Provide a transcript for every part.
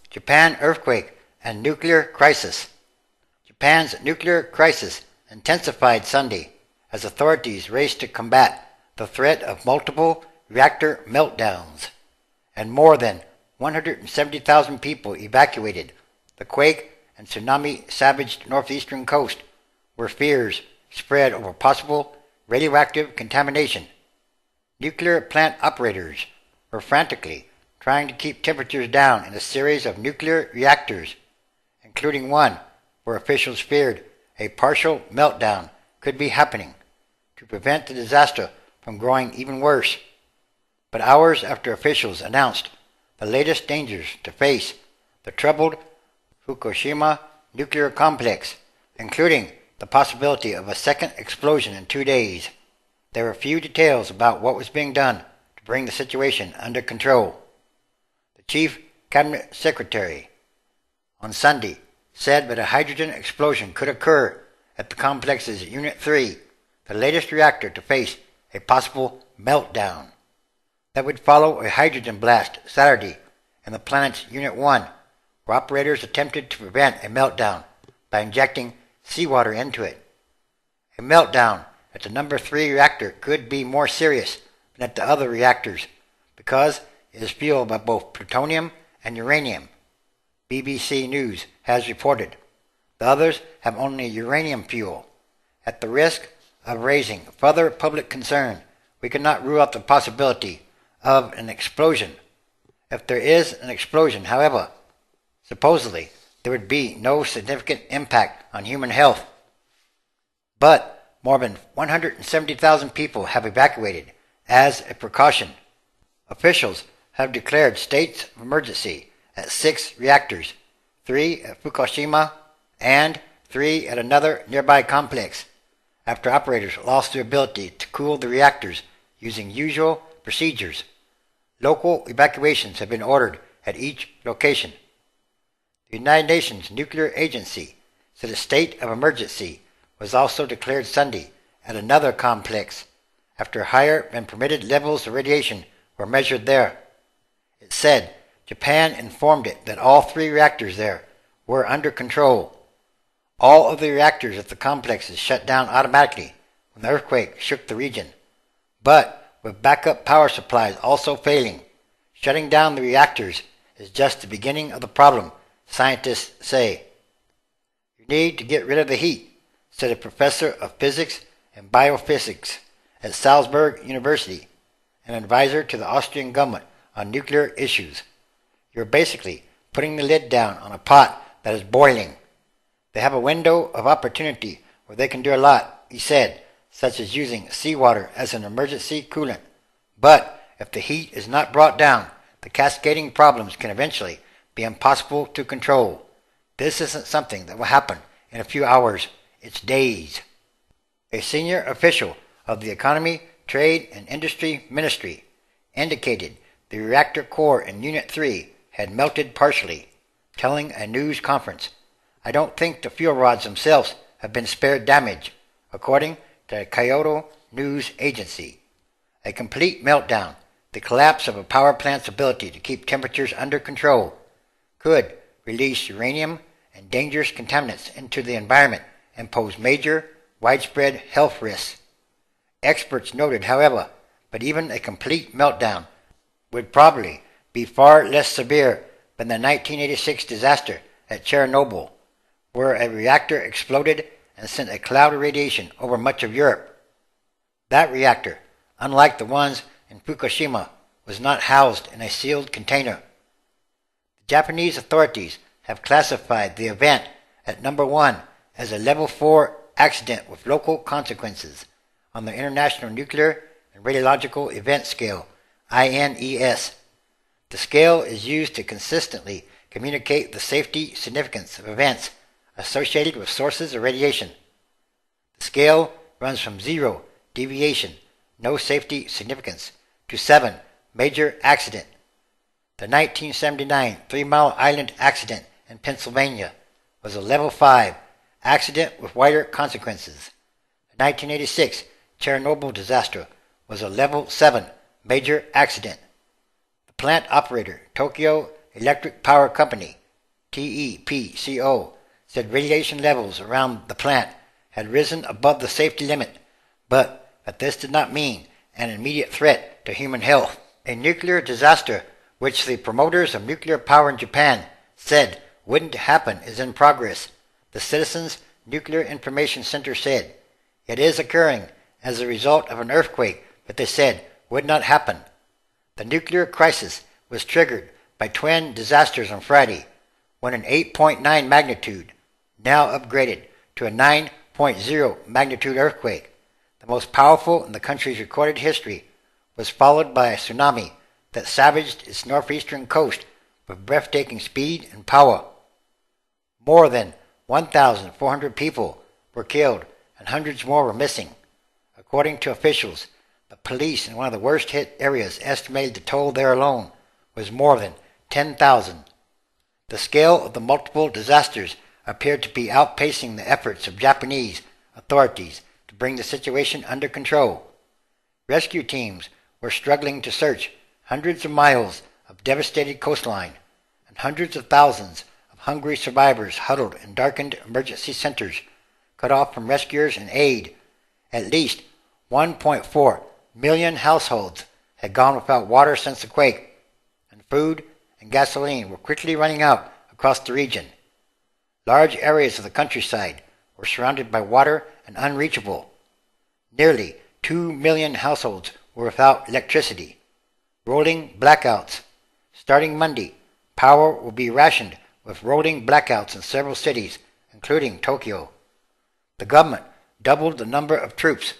Japan earthquake and nuclear crisis. Japan's nuclear crisis intensified Sunday as authorities raced to combat the threat of multiple reactor meltdowns, and more than 170,000 people evacuated the quake and tsunami-savaged northeastern coast, where fears spread over possible radioactive contamination. Nuclear plant operators were frantically trying to keep temperatures down in a series of nuclear reactors, including one where officials feared a partial meltdown could be happening to prevent the disaster from growing even worse. But hours after officials announced the latest dangers to face the troubled Fukushima nuclear complex, including the possibility of a second explosion in 2 days, there were few details about what was being done to bring the situation under control. The chief cabinet secretary on Sunday said that a hydrogen explosion could occur at the complex's Unit 3, the latest reactor to face a possible meltdown. That would follow a hydrogen blast Saturday in the planet's Unit 1, where operators attempted to prevent a meltdown by injecting seawater into it. A meltdown at the number 3 reactor could be more serious than at the other reactors because it is fueled by both plutonium and uranium, BBC News has reported. The others have only uranium fuel. At the risk of raising further public concern, we cannot rule out the possibility of an explosion. If there is an explosion, however, supposedly there would be no significant impact on human health. But more than 170,000 people have evacuated as a precaution. Officials have declared states of emergency at 6 reactors, 3 at Fukushima and 3 at another nearby complex, after operators lost their ability to cool the reactors using usual procedures. Local evacuations have been ordered at each location. The United Nations Nuclear Agency said a state of emergency was also declared Sunday at another complex after higher than permitted levels of radiation were measured there. It said Japan informed it that all 3 reactors there were under control. All of the reactors at the complexes shut down automatically when the earthquake shook the region, but with backup power supplies also failing, shutting down the reactors is just the beginning of the problem, scientists say. You need to get rid of the heat, said a professor of physics and biophysics at Salzburg University, an advisor to the Austrian government on nuclear issues. You're basically putting the lid down on a pot that is boiling. They have a window of opportunity where they can do a lot, he said, such as using seawater as an emergency coolant. But if the heat is not brought down, the cascading problems can eventually be impossible to control. This isn't something that will happen in a few hours, it's days. A senior official of the Economy, Trade and Industry Ministry indicated the reactor core in Unit 3 had melted partially, telling a news conference, I don't think the fuel rods themselves have been spared damage, according to the Kyoto News Agency. A complete meltdown, the collapse of a power plant's ability to keep temperatures under control, could release uranium and dangerous contaminants into the environment and pose major, widespread health risks. Experts noted, however, that even a complete meltdown would probably be far less severe than the 1986 disaster at Chernobyl, where a reactor exploded and sent a cloud of radiation over much of Europe. That reactor, unlike the ones in Fukushima, was not housed in a sealed container. The Japanese authorities have classified the event at number 1 as a level 4 accident with local consequences on the International Nuclear and Radiological Event Scale, INES. The scale is used to consistently communicate the safety significance of events associated with sources of radiation. The scale runs from 0, deviation, no safety significance, to 7, major accident. The 1979 Three Mile Island accident in Pennsylvania was a level 5, accident with wider consequences. The 1986 Chernobyl disaster was a level 7, major accident. The plant operator, Tokyo Electric Power Company, TEPCO, said radiation levels around the plant had risen above the safety limit, but that this did not mean an immediate threat to human health. A nuclear disaster, which the promoters of nuclear power in Japan said wouldn't happen, is in progress, the Citizens Nuclear Information Center said. It is occurring as a result of an earthquake that they said would not happen. The nuclear crisis was triggered by twin disasters on Friday, when an 8.9 magnitude, now upgraded to a 9.0 magnitude earthquake, the most powerful in the country's recorded history, was followed by a tsunami that savaged its northeastern coast with breathtaking speed and power. More than 1,400 people were killed and hundreds more were missing. According to officials, the police in one of the worst hit areas estimated the toll there alone was more than 10,000. The scale of the multiple disasters appeared to be outpacing the efforts of Japanese authorities to bring the situation under control. Rescue teams were struggling to search hundreds of miles of devastated coastline, and hundreds of thousands of hungry survivors huddled in darkened emergency centers, cut off from rescuers and aid. At least 1.4 million households had gone without water since the quake, and food and gasoline were quickly running out across the region. Large areas of the countryside were surrounded by water and unreachable. Nearly 2 million households were without electricity. Rolling blackouts. Starting Monday, power will be rationed with rolling blackouts in several cities, including Tokyo. The government doubled the number of troops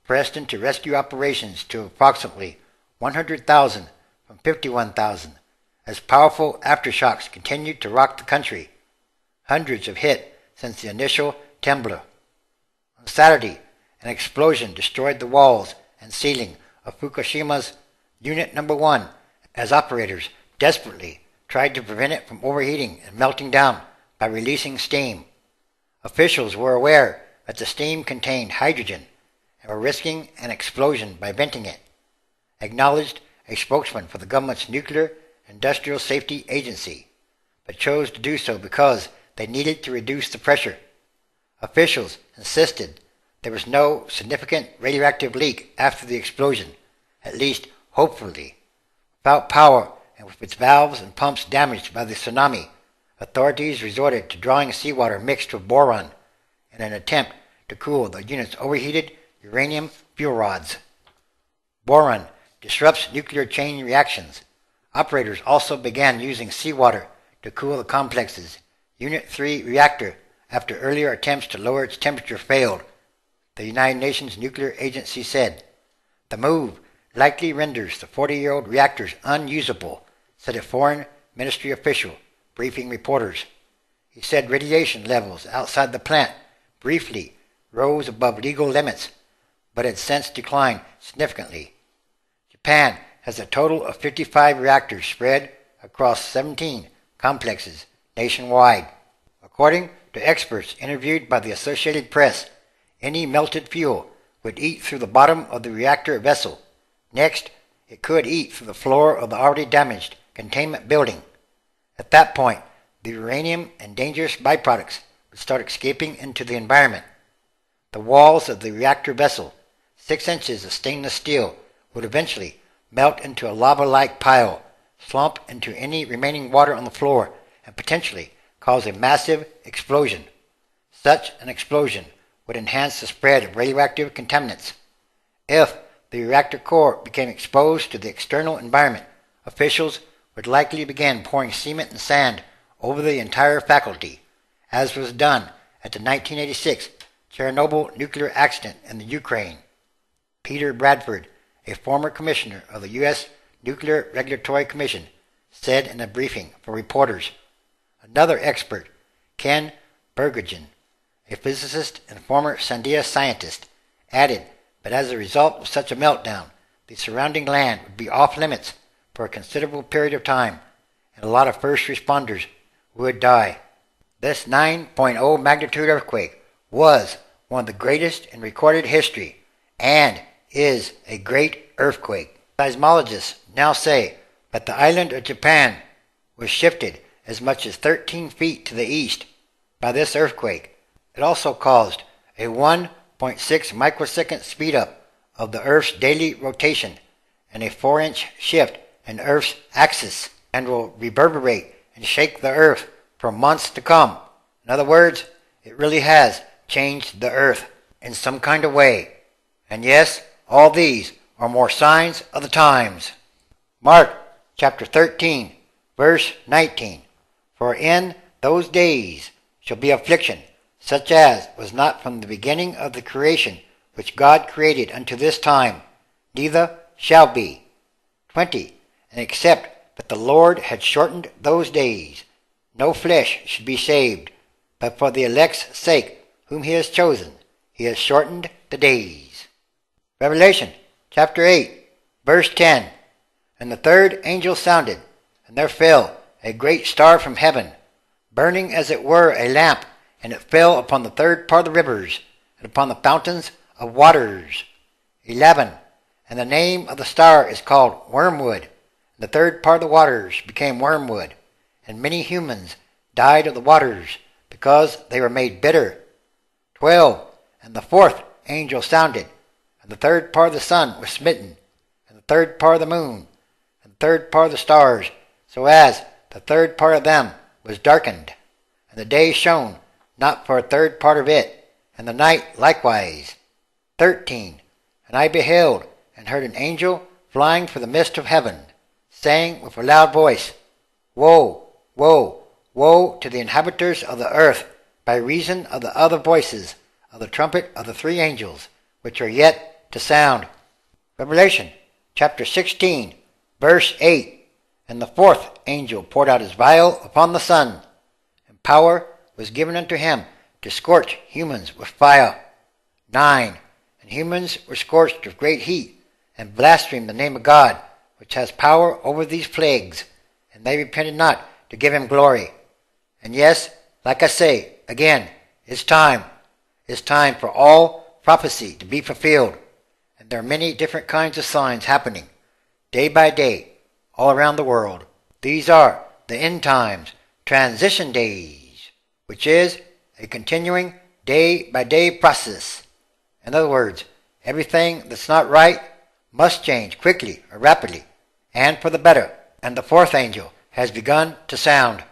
pressed into rescue operations to approximately 100,000 from 51,000, as powerful aftershocks continued to rock the country. Hundreds have hit since the initial tremor. On Saturday, an explosion destroyed the walls and ceiling of Fukushima's Unit No. 1 as operators desperately tried to prevent it from overheating and melting down by releasing steam. Officials were aware that the steam contained hydrogen and were risking an explosion by venting it, acknowledged a spokesman for the government's Nuclear Industrial Safety Agency, but chose to do so because they needed to reduce the pressure. Officials insisted there was no significant radioactive leak after the explosion, at least hopefully. Without power and with its valves and pumps damaged by the tsunami, authorities resorted to drawing seawater mixed with boron in an attempt to cool the unit's overheated uranium fuel rods. Boron disrupts nuclear chain reactions. Operators also began using seawater to cool the complex's Unit 3 reactor after earlier attempts to lower its temperature failed, the United Nations Nuclear Agency said. The move likely renders the 40-year-old reactors unusable, said a foreign ministry official, briefing reporters. He said radiation levels outside the plant briefly rose above legal limits, but had since declined significantly. Japan has a total of 55 reactors spread across 17 complexes nationwide. According to experts interviewed by the Associated Press, any melted fuel would eat through the bottom of the reactor vessel. Next, it could eat through the floor of the already damaged containment building. At that point, the uranium and dangerous byproducts would start escaping into the environment. The walls of the reactor vessel, 6 inches of stainless steel, would eventually melt into a lava-like pile, slump into any remaining water on the floor, and potentially cause a massive explosion. Such an explosion would enhance the spread of radioactive contaminants. If the reactor core became exposed to the external environment, officials would likely begin pouring cement and sand over the entire faculty, as was done at the 1986 Chernobyl nuclear accident in the Ukraine. Peter Bradford, a former commissioner of the U.S. Nuclear Regulatory Commission, said in a briefing for reporters. Another expert, Ken Bergogen, a physicist and former Sandia scientist, added that as a result of such a meltdown, the surrounding land would be off limits for a considerable period of time, and a lot of first responders would die. This 9.0 magnitude earthquake was one of the greatest in recorded history, and is a great earthquake. Seismologists now say that the island of Japan was shifted as much as 13 feet to the east by this earthquake. It also caused a 1.6 microsecond speed-up of the Earth's daily rotation and a 4-inch shift in Earth's axis, and will reverberate and shake the Earth for months to come. In other words, it really has changed the Earth in some kind of way. And yes, all these are more signs of the times. Mark chapter 13, verse 19. For in those days shall be affliction, such as was not from the beginning of the creation which God created unto this time, neither shall be. 20. And except that the Lord had shortened those days, no flesh should be saved, but for the elect's sake whom he has chosen, he has shortened the days. Revelation chapter 8, verse 10. And the third angel sounded, and there fell a great star from heaven, burning as it were a lamp, and it fell upon the third part of the rivers, and upon the fountains of waters. 11. And the name of the star is called Wormwood. And the third part of the waters became wormwood, and many humans died of the waters, because they were made bitter. 12. And the fourth angel sounded, and the third part of the sun was smitten, and the third part of the moon, and the third part of the stars, so as the third part of them was darkened, and the day shone not for a third part of it, and the night likewise. 13. And I beheld, and heard an angel flying through the midst of heaven, saying with a loud voice, Woe, woe, woe to the inhabitants of the earth, by reason of the other voices of the trumpet of the 3 angels, which are yet to sound. Revelation chapter 16, verse 8. And the fourth angel poured out his vial upon the sun, and power was given unto him to scorch humans with fire. 9. And humans were scorched with great heat, and blasphemed the name of God, which has power over these plagues, and they repented not to give him glory. And yes, like I say, again, it's time. It's time for all prophecy to be fulfilled. And there are many different kinds of signs happening, day by day, all around the world. These are the end times, transition days, which is a continuing day-by-day process. In other words, everything that's not right must change quickly or rapidly, and for the better. And the fourth angel has begun to sound.